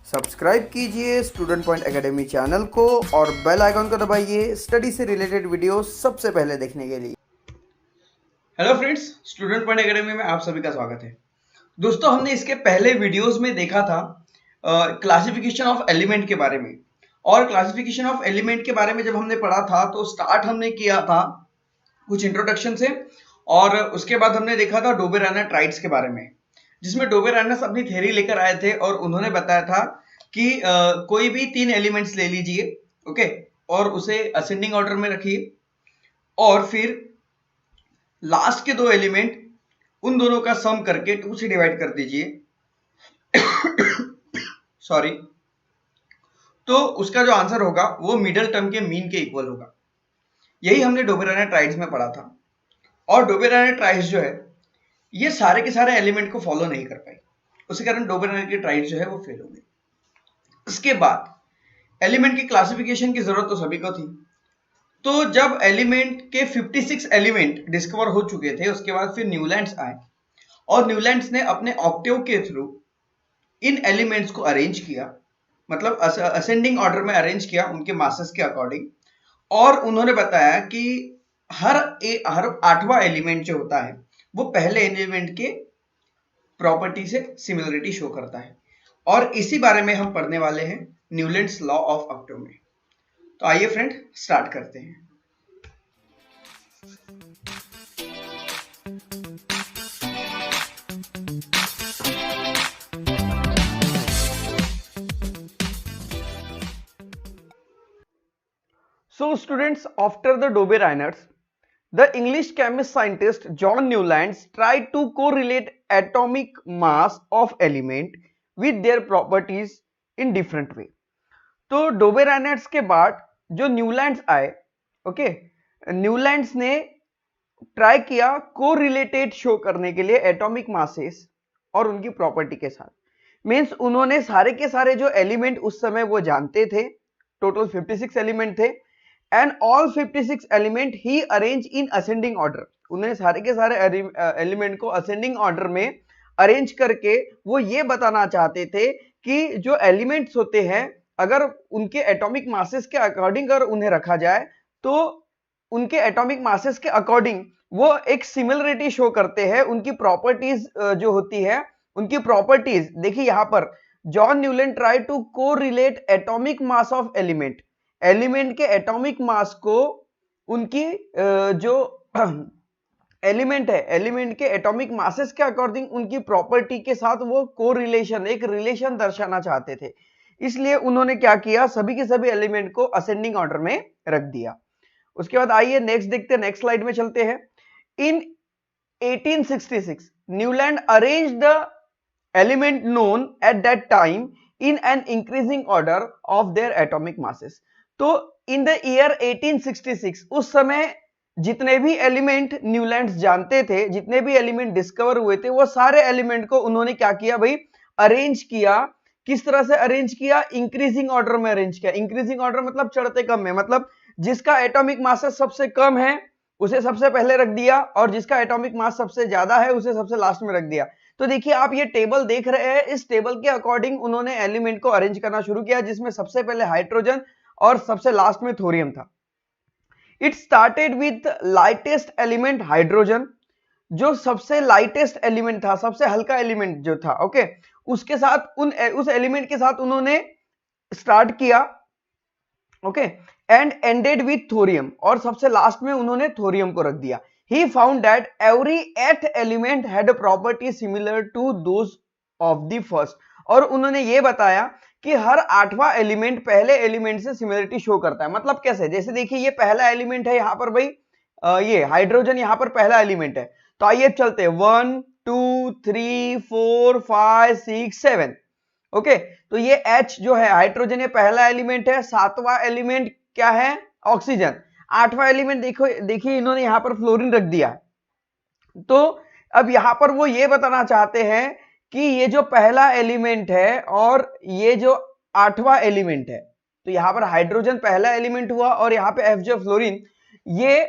Subscribe कीजिए student point academy channel को और बेल आइकन को दबाइए स्टडी से रिलेटेड वीडियो सबसे पहले देखने के लिए। Hello friends, student point academy में आप सभी का स्वागत है। दोस्तों, हमने इसके पहले वीडियोस में देखा था क्लासिफिकेशन ऑफ एलिमेंट के बारे में। और क्लासिफिकेशन ऑफ एलिमेंट के बारे में जब हमने पढ़ा था तो स्टार्ट हमने किया था कुछ इंट्रोडक्शन से, और उसके बाद हमने देखा था डोबेराना ट्राइड्स के बारे में, जिसमें डोबेरानस अपनी थ्योरी लेकर आए थे और उन्होंने बताया था कि कोई भी 3 एलिमेंट्स ले लीजिए, ओके, और उसे असेंडिंग ऑर्डर में रखिए, और फिर लास्ट के 2 एलिमेंट उन दोनों का सम करके 2 से डिवाइड कर दीजिए सॉरी। तो उसका जो आंसर होगा वो मिडल टर्म के मीन के इक्वल होगा। यही हमने डोबेराना ट्राइड्स में पढ़ा था। और डोबेराना ट्राइड्स जो है ये सारे के सारे एलिमेंट को फॉलो नहीं कर पाई, उसी कारण डोबेराना की ट्राइड्स जो है वो फेल हो गई। इसके बाद एलिमेंट की क्लासिफिकेशन की जरूरत तो सभी को थी। तो जब एलिमेंट के 56 एलिमेंट डिस्कवर हो चुके थे, उसके बाद फिर न्यूलैंड्स आए और न्यूलैंड्स ने अपने ऑक्टेव के थ्रू इन एलिमेंट्स को अरेंज किया, मतलब असेंडिंग ऑर्डर में अरेंज किया उनके मासेस के अकॉर्डिंग। और उन्होंने बताया कि हर 8वां एलिमेंट जो होता है वो पहले एलिमेंट के प्रॉपर्टी से सिमिलरिटी शो करता है। और इसी बारे में हम पढ़ने वाले हैं न्यूलैंड्स लॉ ऑफ ऑक्टेव में। तो आइए फ्रेंड, स्टार्ट करते हैं। So students, after the Doberaners, the English chemist scientist John Newlands tried to correlate atomic mass of element with their properties in different way. तो डोबेरानर्स के बाद जो न्यूलैंड्स आए, ओके, न्यूलैंड्स ने ट्राई किया कोरिलेटेड शो करने के लिए एटॉमिक मासेस और उनकी प्रॉपर्टी के साथ। मींस उन्होंने सारे के सारे जो एलिमेंट उस समय वो जानते थे, टोटल 56 एलिमेंट थे, and all 56 element he arrange in ascending order. उन्होंने सारे के सारे एलिमेंट को असेंडिंग ऑर्डर में अरेंज करके वो ये बताना चाहते थे कि जो एलिमेंट्स होते हैं अगर उनके एटॉमिक मासेस के अकॉर्डिंग अगर उन्हें रखा जाए तो उनके एटॉमिक मासेस के अकॉर्डिंग वो एक सिमिलरिटी शो करते हैं। उनकी प्रॉपर्टीज जो होती है, उनकी प्रॉपर्टीज देखिए यहां पर John Newland try to correlate atomic mass of element, element के एटॉमिक मास को उनकी जो एलिमेंट है, एलिमेंट के एटॉमिक मासेस के अकॉर्डिंग उनकी प्रॉपर्टी के साथ वो कोरिलेशन, एक रिलेशन दर्शाना चाहते थे। इसलिए उन्होंने क्या किया, सभी के सभी एलिमेंट को असेंडिंग ऑर्डर में रख दिया। उसके बाद आइए नेक्स्ट देखते हैं, नेक्स्ट स्लाइड में चलते हैं। In 1866 Newland arrange the element known at that time in an increasing order of their atomic masses. तो इन द ईयर 1866 उस समय जितने भी एलिमेंट न्यूलैंड्स जानते थे, जितने भी एलिमेंट डिस्कवर हुए थे, वो सारे एलिमेंट को उन्होंने क्या किया भाई, अरेंज किया। किस तरह से अरेंज किया, इंक्रीजिंग ऑर्डर में अरेंज किया। इंक्रीजिंग ऑर्डर मतलब चढ़ते क्रम में, मतलब जिसका एटॉमिक मास सबसे कम है उसे सबसे पहले रख दिया और जिसका एटॉमिक मास सबसे ज्यादा है उसे सबसे लास्ट में रख दिया। तो देखिए आप ये टेबल देख रहे हैं, इस टेबल के अकॉर्डिंग उन्होंने एलिमेंट को अरेंज करना शुरू किया, जिसमें सबसे पहले हाइड्रोजन और सबसे लास्ट में थोरियम था। It started with lightest element hydrogen, जो सबसे लाइटेस्ट एलिमेंट था, सबसे हल्का एलिमेंट जो था, ओके, उसके साथ उस एलिमेंट के साथ उन्होंने स्टार्ट किया, okay, and ended with thorium, और सबसे लास्ट में उन्होंने थोरियम को रख दिया। He found that every 8th element had a property similar to those of the first. और उन्होंने ये बताया कि हर 8वां एलिमेंट पहले एलिमेंट से सिमिलरिटी शो करता है। मतलब कैसे, जैसे देखिए ये पहला एलिमेंट है यहां पर भाई, ये हाइड्रोजन यहां पर पहला एलिमेंट है। तो आइए चलते हैं, 1 2 3 4 5 6 7, ओके। तो ये H जो है हाइड्रोजन, ये पहला एलिमेंट है। 7वां एलिमेंट क्या है, ऑक्सीजन। 8वां एलिमेंट देखो, देखिए इन्होंने यहां पर फ्लोरीन रख दिया। तो अब यहां पर वो ये बताना चाहते हैं कि ये जो पहला एलिमेंट है और ये जो 8वां एलिमेंट है, तो यहां पर हाइड्रोजन पहला एलिमेंट हुआ और यहां पे F जो फ्लोरीन ये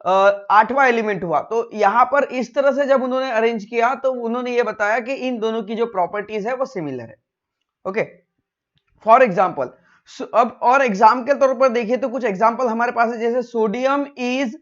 8वां एलिमेंट हुआ। तो यहां पर इस तरह से जब उन्होंने अरेंज किया तो उन्होंने ये बताया कि इन दोनों की जो प्रॉपर्टीज है वो सिमिलर है, ओके। फॉर एग्जाम्पल, अब और एग्जाम के तौर पर देखिए तो कुछ एग्जाम्पल हमारे पास है, जैसे sodium is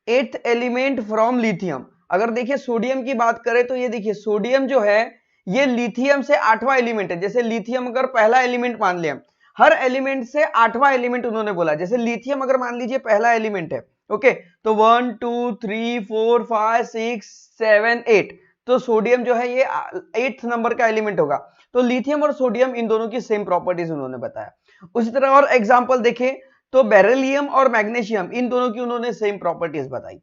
8th element from lithium. अगर देखिए सोडियम की बात करें तो ये देखिए सोडियम जो है ये लिथियम से 8वां एलिमेंट है। जैसे लिथियम अगर पहला एलिमेंट मान लिया, हर एलिमेंट से 8वां एलिमेंट उन्होंने बोला। जैसे लिथियम अगर मान लीजिए पहला एलिमेंट है, ओके, तो 1 2 3 4 5 6 7 8, तो सोडियम जो है ये 8th नंबर का एलिमेंट होगा। तो लिथियम और सोडियम इन दोनों की सेम प्रॉपर्टीज उन्होंने बताया। उसी तरह और एग्जांपल देखें तो बेरिलियम और मैग्नीशियम इन दोनों की उन्होंने सेम प्रॉपर्टीज बताई।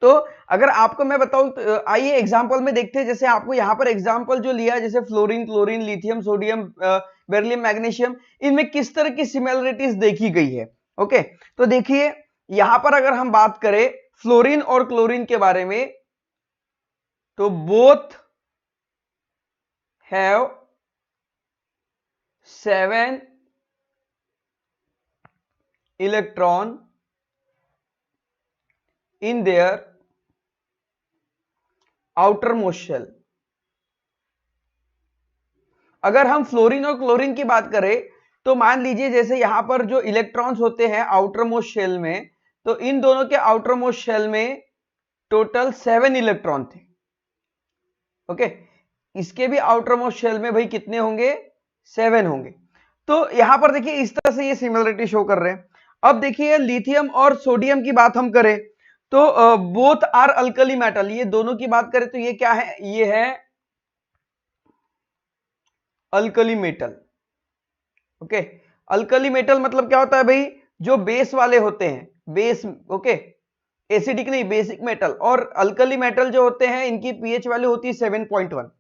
तो अगर आपको मैं बताऊं तो आइए एग्जांपल में देखते हैं। जैसे आपको यहां पर एग्जांपल जो लिया है, जैसे fluorine, chlorine, lithium, sodium, beryllium, magnesium, इनमें किस तरह की सिमिलरिटीज देखी गई है। ओके, तो देखिए यहां पर अगर हम बात करें फ्लोरीन और क्लोरीन के बारे में, तो both have 7 electron in their outermost shell। अगर हम फ्लोरीन और क्लोरीन की बात करें तो मान लीजिए जैसे यहां पर जो इलेक्ट्रॉन्स होते हैं आउटर मोस्ट शेल में, तो इन दोनों के आउटर मोस्ट शेल में टोटल 7 इलेक्ट्रॉन थे। ओके, इसके भी आउटर मोस्ट शेल में भाई कितने होंगे, 7 होंगे। तो यहां पर देखिए इस तरह से ये सिमिलरिटी शो कर रहे हैं। अब देखिए लिथियम और सोडियम की बात हम करें तो बोथ आर अल्कली मेटल, ये दोनों की बात करें तो ये क्या है, ये है alkali metal. Okay, alkali metal मतलब क्या होता है भाई, जो बेस वाले होते हैं, बेस, ओके, एसिडिक नहीं, बेसिक मेटल। और अल्कली मेटल जो होते हैं इनकी पीएच वैल्यू होती है 7.1।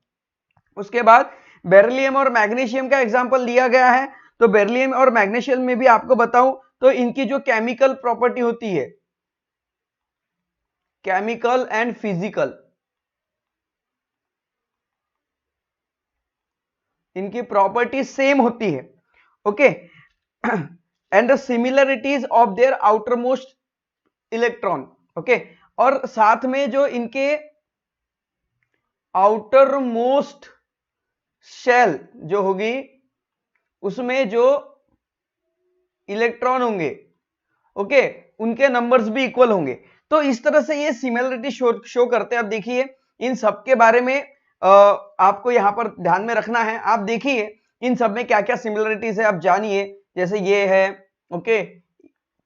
उसके बाद बेरिलियम और मैग्नीशियम का एग्जांपल लिया गया है। तो बेरिलियम और मैग्नीशियम में भी आपको बताऊं तो इनकी जो केमिकल प्रॉपर्टी होती है, केमिकल एंड फिजिकल, इनकी प्रॉपर्टी सेम होती है। Okay, and the similarities of their outer most electron. Okay, और साथ में जो इनके आउटर मोस्ट शेल जो होगी उसमें जो इलेक्ट्रॉन होंगे, ओके, उनके नंबर्स भी इक्वल होंगे। तो इस तरह से ये सिमिलरिटी शो करते हैं। अब देखिए इन सब के बारे में आपको यहां पर ध्यान में रखना है। आप देखिए इन सब में क्या क्या सिमिलरिटीज है, आप जानिए। जैसे ये है, ओके,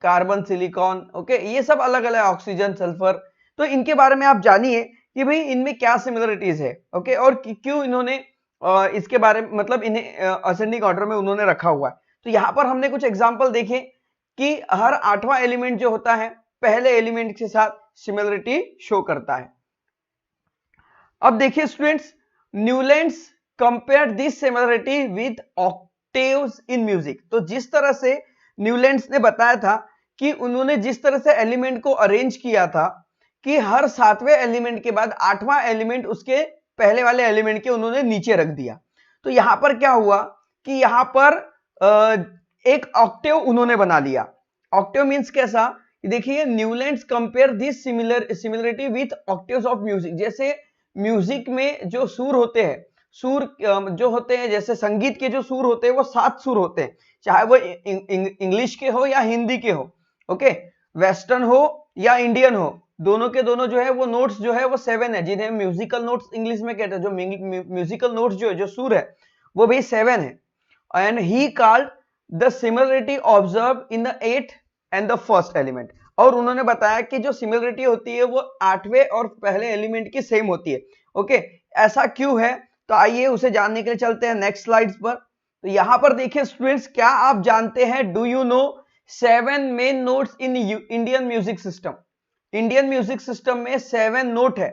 कार्बन, सिलिकॉन, ओके, ये सब अलग अलग, ऑक्सीजन, सल्फर, तो इनके बारे में आप जानिए कि भाई इनमें क्या सिमिलरिटीज है। ओके, और क्यों इन्होंने इसके बारे में, मतलब इन्हें असेंडिंग ऑर्डर में उन्होंने रखा हुआ है। तो यहां पर हमने कुछ एग्जाम्पल देखे कि हर 8वां एलिमेंट जो होता है पहले एलिमेंट के साथ सिमिलरिटी शो करता है। अब देखिए students, Newlands compare this similarity with octaves in music. तो जिस तरह से न्यूलैंड्स ने बताया था कि उन्होंने जिस तरह से एलिमेंट को अरेंज किया था कि हर 7वें एलिमेंट के बाद 8वां एलिमेंट उसके पहले वाले एलिमेंट के उन्होंने नीचे रख दिया। तो यहां पर क्या हुआ कि यहां पर एक ऑक्टेव उन्होंने बना लिया। ऑक्टेव मींस कैसा, देखिए Newlands compare this similarity with octaves of music. जैसे म्यूजिक में जो सुर होते हैं, सुर जो होते हैं, जैसे संगीत के जो सुर होते हैं वो 7 सुर होते हैं, चाहे वो इंग्लिश के हो या हिंदी के हो, ओके, वेस्टर्न हो या इंडियन हो, दोनों के दोनों जो है वो नोट्स जो है वो 7 है, जिन्हें म्यूजिकल नोट्स इंग्लिश में कहते हैं। जो म्यूजिकल नोट्स जो सुर है वो भी 7 है। And he called the similarity observe in the 8th and the first element. और उन्होंने बताया कि जो सिमिलरिटी होती है वो 8वें और पहले एलिमेंट की सेम होती है। ओके, ऐसा क्यों है, तो आइए उसे जानने के लिए चलते हैं नेक्स्ट स्लाइड्स पर। तो यहां पर देखिए स्टूडेंट्स, क्या आप जानते हैं, do you know 7 main notes in Indian music system. Indian music system में 7 नोट है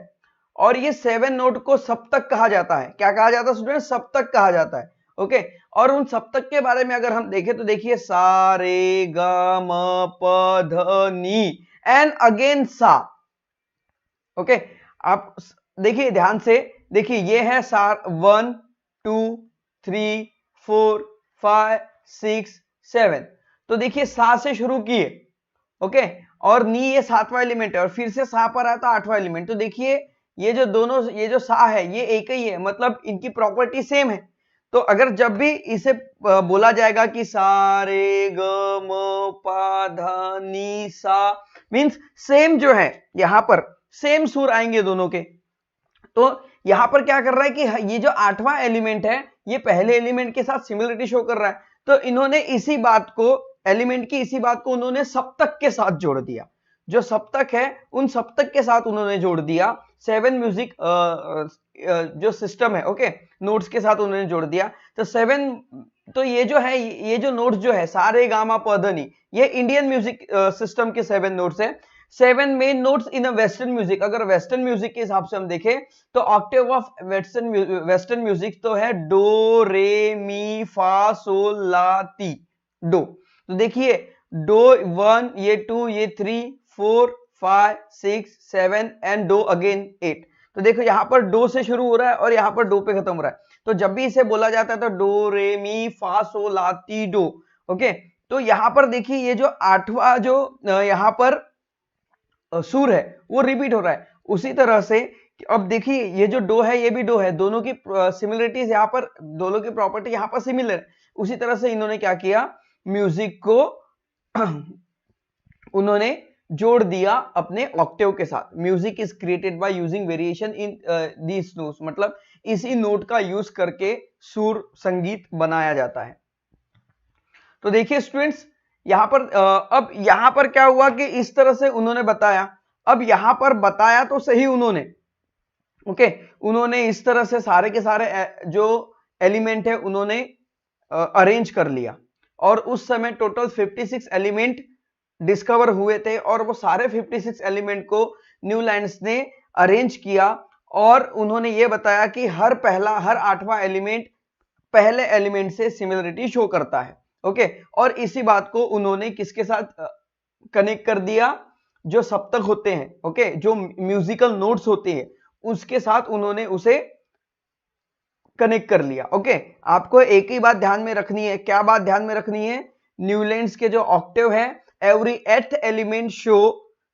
और ये 7 नोट को सप्तक कहा जाता है। क्या कहा जाता है स्टूडेंट, सप्तक कहा जाता है। ओके, और उन सप्तक के बारे में अगर हम देखें तो देखिए सा, रे, ग, म, प, ध, नी एंड अगेन सा। ओके, आप देखिए ध्यान से, देखिए ये है सा, 1 2 3 4 5 6 7। तो देखिए सा से शुरू किए, ओके, और नी ये 7वां एलिमेंट है और फिर से सा पर आया तो 8वां एलिमेंट। तो देखिए ये जो दोनों, ये जो सा है ये एक ही है, मतलब इनकी प्रॉपर्टी सेम है। तो अगर जब भी इसे बोला जाएगा कि सा रे ग म पा धा नी सा, मीन्स सेम जो है यहां पर सेम सुर आएंगे दोनों के। तो यहां पर क्या कर रहा है कि ये जो 8वां एलिमेंट है ये पहले एलिमेंट के साथ सिमिलरिटी शो कर रहा है, तो इन्होंने इसी बात को, एलिमेंट की इसी बात को उन्होंने सप्तक के साथ जोड़ दिया। जो सप्तक है उन सप्तक के साथ उन्होंने जोड़ दिया। 7 म्यूजिक जो सिस्टम है, ओके, नोट्स के साथ उन्होंने जोड़ दिया। तो 7, तो ये जो है, ये जो नोट्स जो है सा रे गा मा प ध नी, ये इंडियन म्यूजिक सिस्टम के 7 नोट्स है। 7 main notes in a western music. अगर वेस्टर्न म्यूजिक के हिसाब से हम देखें तो ऑक्टेव ऑफ वेस्टर्न म्यूजिक तो है डो रे मी फा सोल ला ती डो। तो देखिए डो 1, ये 2, ये 3, 4, 5, 6, 7 एंड डो अगेन 8। तो देखो यहाँ पर डो से शुरू हो रहा है और यहाँ पर डो पे खत्म हो रहा है। तो जब भी इसे बोला जाता है तो डो रे मी फा सो ला ती डो, ओके। तो यहाँ पर देखिए ये जो 8वां जो यहाँ पर सुर है वो रिपीट हो रहा है। उसी तरह से अब देखिए ये जो डो है ये भी डो है, दोनों की सिमिलरिटीज यहाँ पर, दोनों की प्रॉपर्टी यहाँ पर सिमिलर है। उसी तरह से इन्होंने क्या किया, म्यूजिक को उन्होंने जोड़ दिया अपने ऑक्टेव के साथ। Music is created by using variation in these notes, मतलब इसी नोट का यूज करके सुर संगीत बनाया जाता है। तो देखिए स्टूडेंट्स यहां पर अब यहां पर क्या हुआ कि इस तरह से उन्होंने बताया। अब यहां पर बताया तो सही उन्होंने, ओके, उन्होंने इस तरह से सारे के सारे जो एलिमेंट है उन्होंने अरेंज कर लिया और उस समय टोटल 56 एलिमेंट डिस्कवर हुए थे और वो सारे 56 एलिमेंट को न्यूलैंड्स ने अरेंज किया और उन्होंने ये बताया कि हर 8वां एलिमेंट पहले एलिमेंट से सिमिलरिटी शो करता है, ओके। और इसी बात को उन्होंने किसके साथ कनेक्ट कर दिया, जो सप्तक होते हैं, ओके, जो म्यूजिकल नोट्स होते हैं उसके साथ उन्होंने उसे कनेक्ट कर लिया, ओके। आपको एक ही बात ध्यान में रखनी है, क्या बात ध्यान में रखनी है, न्यूलैंड्स के जो ऑक्टेव है every 8th element show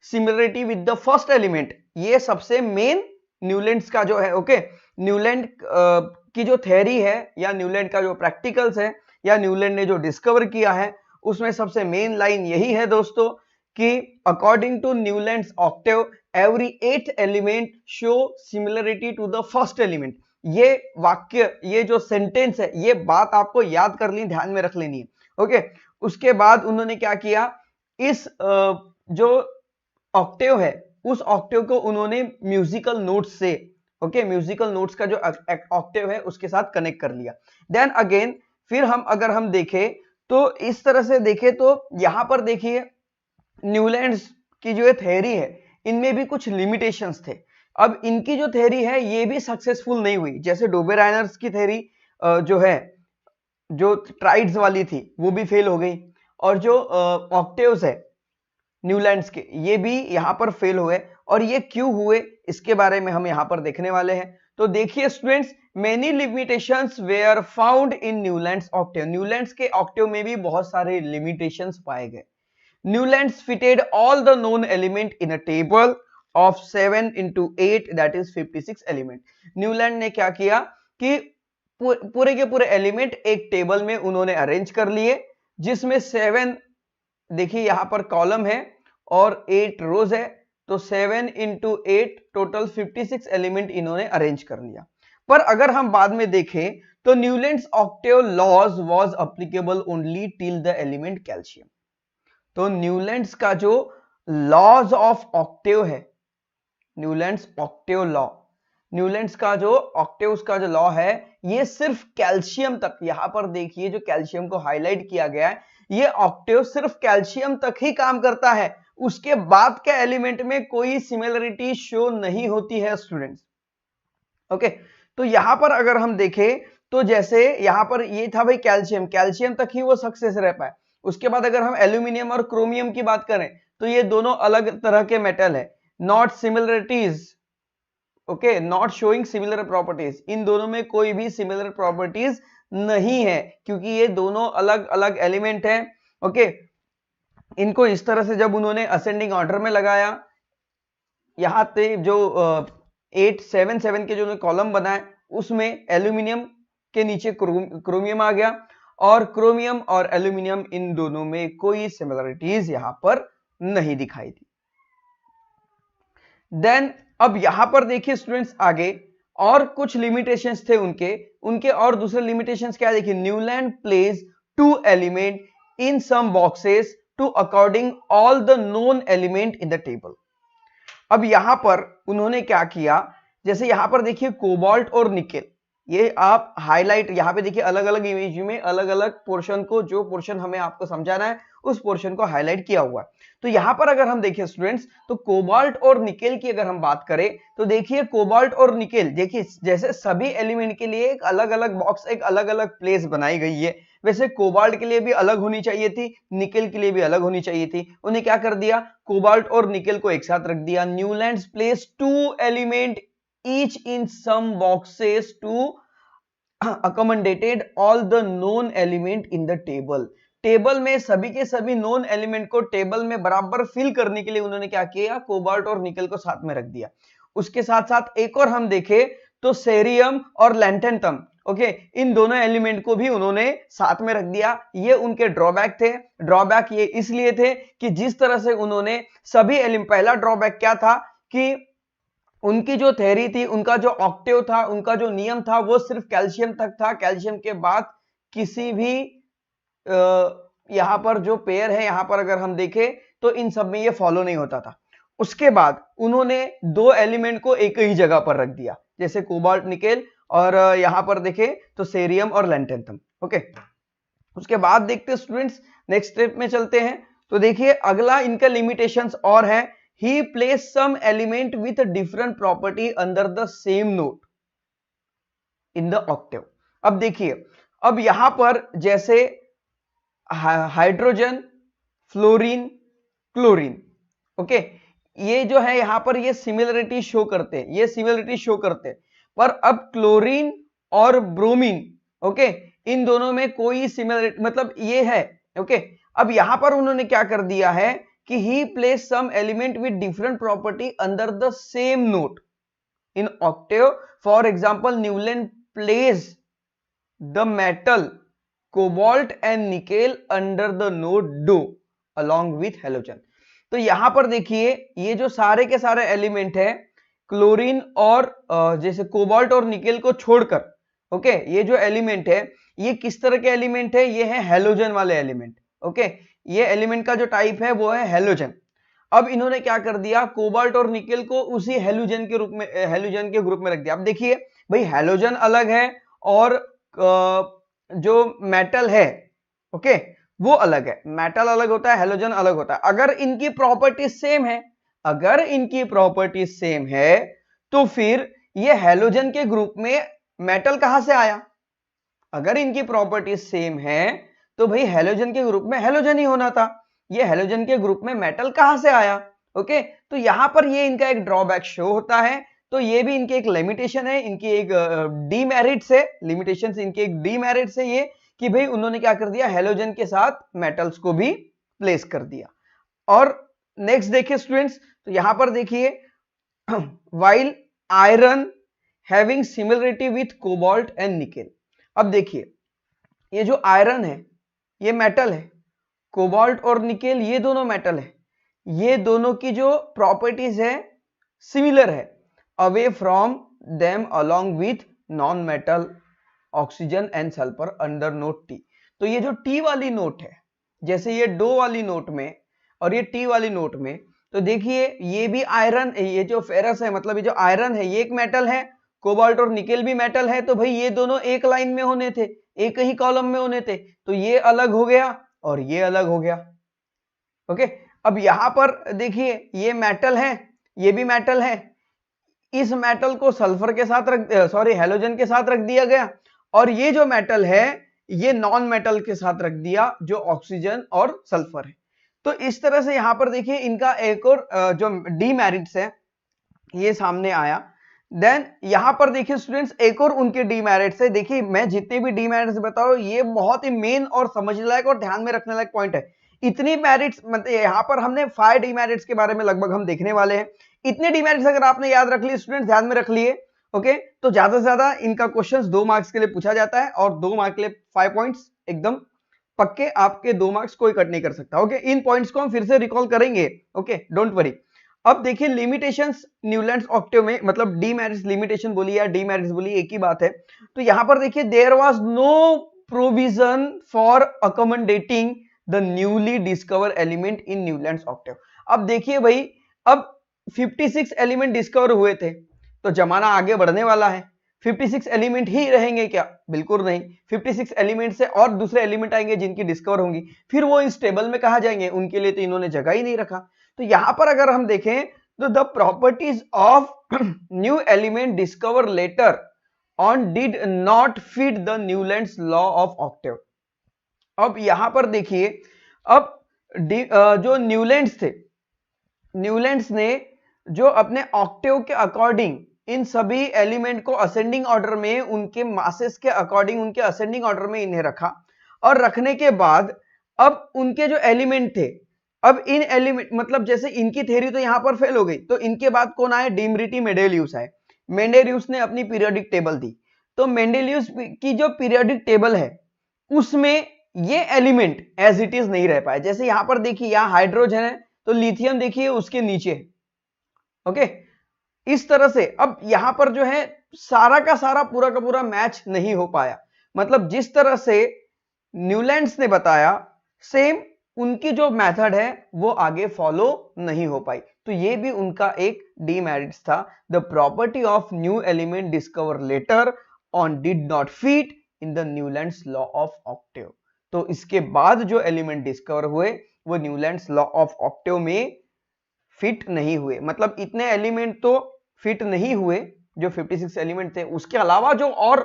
similarity with the first element, ये सबसे मेन न्यूलैंड्स का जो है, ओके। न्यूलैंड की जो थ्योरी है या न्यूलैंड का जो प्रैक्टिकल्स है या न्यूलैंड ने जो डिस्कवर किया है उसमें सबसे मेन लाइन यही है दोस्तों कि according to Newlands octave every 8th element show similarity to the first element. ये वाक्य, ये जो सेंटेंस है, ये बात आपको याद कर ली, ध्यान में रख लेनी है, ओके। उसके बाद उन्होंने क्या किया, इस जो ऑक्टेव है उस ऑक्टेव को उन्होंने म्यूजिकल नोट्स से, ओके, म्यूजिकल नोट्स का जो ऑक्टेव है उसके साथ कनेक्ट कर लिया। देन अगेन फिर अगर हम देखें तो इस तरह से देखें तो यहां पर देखिए न्यूलैंड्स की जो थ्योरी है इनमें भी कुछ लिमिटेशंस थे। अब इनकी जो थ्योरी है ये भी सक्सेसफुल नहीं हुई, जैसे डोबेराइनर्स की थ्योरी जो है, जो ट्राइड्स वाली थी वो भी फेल हो गई और जो ऑक्टेव्स है न्यूलैंड्स के ये भी यहां पर फेल हुए। और ये क्यों हुए इसके बारे में हम यहां पर देखने वाले हैं। तो देखिए students, many limitations were found in Newlands octave. Newlands के ऑक्टेव में भी बहुत सारे लिमिटेशंस पाए गए। Newlands fitted all the known element in a table of 7 into 8 that is 56 element. Newland ने क्या किया कि पूरे के पूरे एलिमेंट एक टेबल में उन्होंने अरेंज कर लिए, जिसमें 7, देखिए यहां पर कॉलम है और 8 रोज है, तो 7 into 8 टोटल 56 एलिमेंट इन्होंने अरेंज कर लिया। पर अगर हम बाद में देखें तो Newlands octave laws was applicable only till the element calcium. तो न्यूलैंड्स का जो लॉज ऑफ ऑक्टेव है, न्यूलैंड्स ऑक्टेव लॉ, न्यूलैंड्स का जो ऑक्टेव्स का जो लॉ है ये सिर्फ कैल्शियम तक, यहां पर देखिए जो कैल्शियम को हाईलाइट किया गया है, ये ऑक्टेव सिर्फ कैल्शियम तक ही काम करता है, उसके बाद के एलिमेंट में कोई सिमिलरिटी शो नहीं होती है स्टूडेंट्स, ओके। तो यहां पर अगर हम देखें तो जैसे यहां पर ये था भाई कैल्शियम, कैल्शियम तक ही वो सक्सेस रह पाए। उसके बाद अगर हम एल्यूमिनियम और क्रोमियम की बात करें तो ये दोनों अलग तरह के मेटल है, not similarities, okay, not showing similar properties, इन दोनों में कोई भी सिमिलर प्रॉपर्टीज नहीं है क्योंकि ये दोनों अलग अलग एलिमेंट हैं, ओके। इनको इस तरह से जब उन्होंने असेंडिंग ऑर्डर में लगाया, यहां पे जो 8 7 7 के जो कॉलम बनाए उसमें एल्यूमिनियम के नीचे क्रोमियम आ गया, और क्रोमियम और एल्यूमिनियम इन दोनों में कोई सिमिलरिटीज यहां पर नहीं दिखाई दी। देन अब यहां पर देखिए स्टूडेंट्स, आगे और कुछ लिमिटेशंस थे उनके और दूसरे लिमिटेशंस क्या देखिए, Newland place 2 element in some boxes to according all the known element in the table. अब यहां पर उन्होंने क्या किया, जैसे यहां पर देखिए कोबाल्ट और निकेल, ये आप हाईलाइट यहां पे देखिए अलग अलग इमेज में अलग अलग पोर्शन को, जो पोर्शन हमें आपको समझाना है उस पोर्शन को हाईलाइट किया हुआ है। तो यहां पर अगर हम देखें स्टूडेंट्स, तो कोबाल्ट और निकेल की अगर हम बात करें तो देखिए कोबाल्ट और निकेल, देखिए जैसे सभी एलिमेंट के लिए एक अलग अलग बॉक्स, एक अलग अलग प्लेस बनाई गई है, वैसे कोबाल्ट के लिए भी अलग होनी चाहिए थी, निकेल के लिए भी अलग होनी चाहिए थी। उन्हें क्या कर दिया, कोबाल्ट और निकेल को एक साथ रख दिया। Newlands place 2 element each in some boxes to accommodated all the known element in the table। Table में सभी के सभी नोन एलिमेंट को टेबल में बराबर फिल करने के लिए उन्होंने क्या किया, कोबाल्ट और निकेल को साथ में रख दिया। उसके साथ साथ एक और हम देखें तो सेरियम और लैंटेनटम, ओके, इन दोनों एलिमेंट को भी उन्होंने साथ में रख दिया। ये उनके ड्रॉबैक थे। ड्रॉबैक ये इसलिए थे कि जिस तरह से उन्होंने सभी एलिमेंट, पहला ड्रॉबैक क्या था कि उनकी जो थ्योरी थी, उनका जो ऑक्टेव था, उनका जो नियम था वो सिर्फ कैल्शियम तक था। कैल्शियम के बाद किसी भी यहां पर जो पेयर है, यहां पर अगर हम देखें तो इन सब में ये फॉलो नहीं होता था। उसके बाद उन्होंने 2 एलिमेंट को एक ही जगह पर रख दिया, जैसे कोबाल्ट निकेल, और यहां पर देखें तो सेरियम और लैंटेनटम, ओके। उसके बाद देखते स्टूडेंट्स, नेक्स्ट स्टेप में चलते हैं। तो देखिए अगला इनका लिमिटेशंस और है, he placed some element with a different property under the same note in the octave। अब देखिए, अब यहां पर जैसे हाइड्रोजन, फ्लोरीन, क्लोरीन, ओके, ये जो है यहां पर ये सिमिलरिटी शो करते हैं, ये सिमिलरिटी शो करते हैं। पर अब क्लोरीन और ब्रोमीन, ओके, इन दोनों में कोई सिमिलरिटी, मतलब ये है, ओके। अब यहां पर उन्होंने क्या कर दिया है कि he placed some element with different property under the same note in octave। For example, Newland placed the metal cobalt and nickel under the note do along with halogen। तो यहां पर देखिए ये जो सारे के सारे एलिमेंट है, क्लोरीन और जैसे कोबाल्ट और निकेल को छोड़कर, ओके, ये जो एलिमेंट है ये किस तरह के एलिमेंट है, ये है हेलोजन वाले एलिमेंट, ओके। ये एलिमेंट का जो टाइप है वो है हेलोजन। अब इन्होंने क्या कर दिया, कोबाल्ट और निकेल को उसी हेलोजन के रूप में, हेलोजन के ग्रुप में रख दिया। अब देखिए भाई हेलोजन अलग है और जो मेटल है, ओके, वो अलग है। मेटल अलग होता है, हेलोजन अलग होता है। अगर इनकी प्रॉपर्टी सेम है, अगर इनकी प्रॉपर्टी सेम है तो फिर ये हेलोजन के ग्रुप में मेटल कहां से आया? अगर इनकी प्रॉपर्टी सेम है तो भाई हेलोजन के ग्रुप में हेलोजन ही होना था। ये हेलोजन के ग्रुप में मेटल कहां से आया? ओके, तो यहां पर ये इनका एक ड्रॉबैक शो होता है। तो ये भी इनकी एक लिमिटेशन है, इनकी एक डीमेरिट्स है, लिमिटेशंस इनके एक डीमेरिट्स है, ये कि भाई उन्होंने क्या कर दिया, हेलोजन के साथ मेटल्स को भी प्लेस कर दिया। और नेक्स्ट देखिए स्टूडेंट्स, तो यहां पर देखिए while iron having similarity with cobalt and nickel। अब देखिए ये जो आयरन है ये मेटल है, कोबाल्ट और निकेल ये दोनों मेटल है, ये दोनों की जो प्रॉपर्टीज है सिमिलर है। Away from them along with non metal oxygen and sulphur under note T. तो ये जो टी वाली नोट है, जैसे ये डो वाली नोट में और ये टी वाली नोट में, तो देखिए ये भी आयरन, ये जो फेरस है मतलब ये जो आयरन है ये एक मेटल है, कोबाल्ट और निकेल भी मेटल है। तो भाई ये दोनों एक लाइन में होने थे, एक ही कॉलम में होने थे, तो ये अलग हो गया और ये अलग हो गया। ओके, अब यहां पर देखिए ये मेटल है, ये भी मेटल है, इस मेटल को सल्फर के साथ हेलोजन के साथ रख दिया गया, और ये जो मेटल है ये नॉन मेटल के साथ रख दिया जो ऑक्सीजन और सल्फर है। तो इस तरह से यहां पर देखिए इनका एक और जो डीमेरिट्स है ये सामने आया। देन यहां पर देखिए स्टूडेंट्स एक और उनके डीमेरिट्स है। देखिए मैं जितने भी डीमेरिट्स बता रहा हूं ये बहुत ही मेन और समझने लायक और ध्यान में रखने लायक पॉइंट है। इतनी मेरिट्स मतलब यहां पर हमने 5 डीमेरिट्स के बारे में लगभग हम देखने वाले हैं। इतने डीमेरिट्स अगर आपने याद रख लिए स्टूडेंट्स, ध्यान में रख लिए, ओके, तो ज्यादा से ज्यादा इनका क्वेश्चंस 2 मार्क्स के लिए पूछा जाता है और 2 मार्क के लिए 5 पॉइंट्स एकदम पक्के, आपके 2 मार्क्स कोई कट नहीं कर सकता। ओके, इन पॉइंट्स को हम फिर से रिकॉल करेंगे। Okay, don't worry. अब देखिए लिमिटेशंस न्यूलैंड्स ऑक्टेव में, मतलब डीमेरिट्स लिमिटेशन बोली या डीमेरिट्स बोली एक ही बात है। तो यहां पर देखिए there was no provision for accommodating the newly discover element in Newlands octave. अब देखिए भाई, अब 56 एलिमेंट डिस्कवर हुए थे, तो जमाना आगे बढ़ने वाला है। 56 एलिमेंट ही रहेंगे क्या? बिल्कुल नहीं। 56 एलिमेंट से और दूसरे एलिमेंट आएंगे जिनकी डिस्कवर होंगी, फिर वो इस टेबल में कहा जाएंगे, उनके लिए तो इन्होंने जगह ही नहीं रखा। तो यहां पर अगर हम देखें तो the properties of new element discover later on did not fit the Newlands law of Octave. अब यहां पर देखिए, अब जो न्यूलैंड्स थे, न्यूलैंड्स ने जो अपने ऑक्टेव के अकॉर्डिंग इन सभी एलिमेंट को असेंडिंग ऑर्डर में, उनके मासेस के अकॉर्डिंग उनके असेंडिंग ऑर्डर में इन्हें रखा, और रखने के बाद अब उनके जो एलिमेंट थे, अब इन एलिमेंट मतलब जैसे इनकी थ्योरी तो यहां पर फेल हो गई, तो इनके बाद कौन आए? डिमरिटी मेंडेलियस आए। मेंडेलियस ने अपनी पीरियोडिक टेबल दी, तो मेंडेलियस की जो पीरियोडिक टेबल है उसमें ये एलिमेंट एज इट इज नहीं रह पाए। जैसे यहां पर देखिए, यहां हाइड्रोजन है तो लिथियम देखिए उसके नीचे। ओके, इस तरह से अब यहां पर जो है सारा का सारा पूरा का पूरा मैच नहीं हो पाया। मतलब जिस तरह से न्यूलैंड्स ने बताया, सेम उनकी जो मेथड है वो आगे फॉलो नहीं हो पाई। तो ये भी उनका एक डीमेरिट्स था। The property of new element discover later on did not fit in the Newlands law of Octave. तो इसके बाद जो एलिमेंट डिस्कवर हुए वो न्यूलैंड्स लॉ ऑफ ऑक्टेव में फिट नहीं हुए। मतलब इतने एलिमेंट तो फिट नहीं हुए जो 56 एलिमेंट थे, उसके अलावा जो और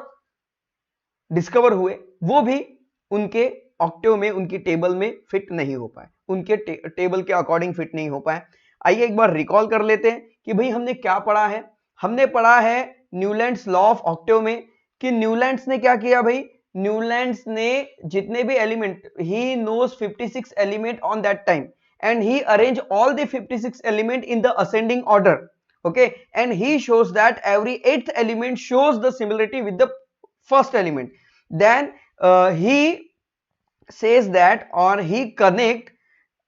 डिस्कवर हुए वो भी उनके ऑक्टेव में, उनकी टेबल में फिट नहीं हो पाए, उनके टेबल के अकॉर्डिंग फिट नहीं हो पाए। आइए एक बार रिकॉल कर लेते हैं कि भाई हमने क्या पढ़ा है। हमने पढ़ा है न्यूलैंड्स लॉ ऑफ ऑक्टेव में कि न्यूलैंड्स ने क्या किया भाई, न्यूलैंड्स ने जितने भी element, he knows 56 element on that time and he arranged all the 56 element in the ascending order. Okay, and he shows that every 8th element shows the similarity with the first element. Then he says that, or he connect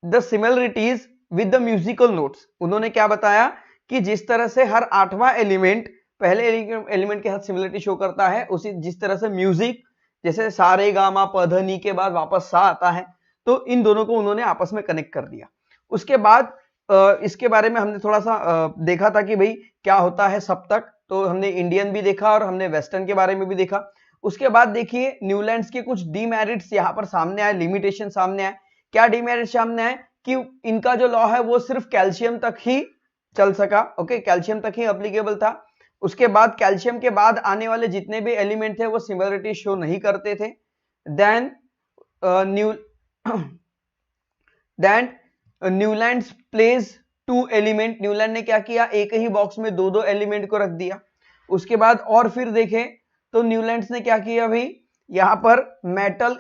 the similarities with the musical notes. उन्होंने क्या बताया कि जिस तरह से हर 8वां element पहले element के साथ सिमिलरिटी शो करता है, उसी जिस तरह से म्यूजिक, जैसे सा रे गा मा प ध नी के बाद वापस सा आता है, तो इन दोनों को उन्होंने आपस में कनेक्ट कर दिया। उसके बाद इसके बारे में हमने थोड़ा सा देखा था कि भाई क्या होता है सप्तक, तो हमने इंडियन भी देखा और हमने वेस्टर्न के बारे में भी देखा। उसके बाद देखिए न्यूलैंड्स के कुछ डीमेरिट्स यहाँ पर सामने आए, लिमिटेशन सामने आए। क्या डीमेरिट सामने आए कि इनका जो लॉ है वो सिर्फ कैल्शियम तक ही चल सका। ओके, कैल्शियम तक ही एप्लीकेबल था। उसके बाद कैल्शियम के बाद आने वाले जितने भी एलिमेंट थे वो सिमिलरिटी शो नहीं करते थे। Then Newlands place 2 element, Newland ने क्या किया, एक ही बॉक्स में दो एलिमेंट को रख दिया। उसके बाद और फिर देखें तो न्यूलैंड्स ने क्या किया भाई, यहां पर मेटल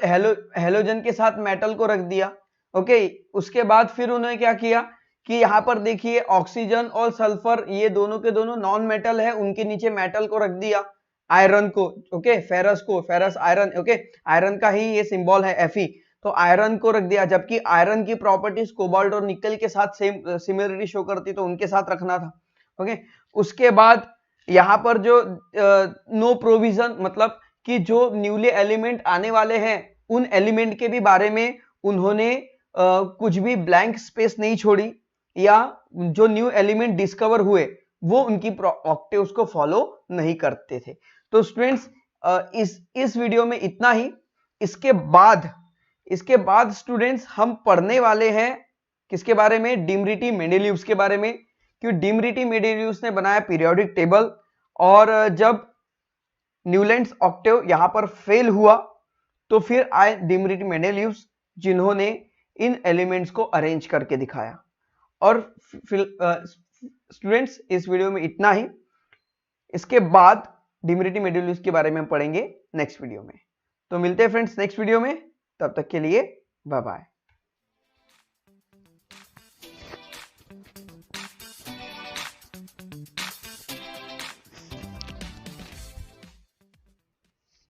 हेलोजन के साथ मेटल को रख दिया। ओके, उसके बाद फिर उन्होंने क्या किया कि यहां पर देखिए ऑक्सीजन और सल्फर ये दोनों के दोनों नॉन मेटल है, उनके नीचे मेटल को रख दिया, आयरन को। Okay, ferrous iron, okay, iron का ही ये सिंबल है Fe, तो आयरन को रख दिया। जबकि आयरन की प्रॉपर्टीज कोबाल्ट और निकल के साथ सेम सिमिलरिटी शो करती, तो उनके साथ रखना था। ओके, उसके बाद यहां पर जो नो प्रोविजन, मतलब कि जो न्यूली एलिमेंट आने वाले हैं उन एलिमेंट के भी बारे में उन्होंने कुछ भी ब्लैंक स्पेस नहीं छोड़ी, या जो न्यू एलिमेंट डिस्कवर हुए वो उनकी ऑक्टेव्स को फॉलो नहीं करते थे। तो स्टूडेंट्स इस वीडियो में इतना ही। इसके बाद स्टूडेंट्स हम पढ़ने वाले हैं किसके बारे में, डिमरिटी मेंडेलियस के बारे में। क्योंकि डिमरिटी मेंडेलियस ने बनाया पीरियोडिक टेबल, और जब न्यूलैंड्स ऑक्टेव यहां पर फेल हुआ तो फिर आए डिमरिटी मेंडेलियस जिन्होंने इन एलिमेंट्स को अरेंज करके दिखाया। और स्टूडेंट्स इस वीडियो में इतना ही। इसके बाद डिमरिटी मेंडेलियस के बारे में हम पढ़ेंगे नेक्स्ट वीडियो में। तो मिलते हैं फ्रेंड्स नेक्स्ट वीडियो में, तब तक के लिए बाय बाय।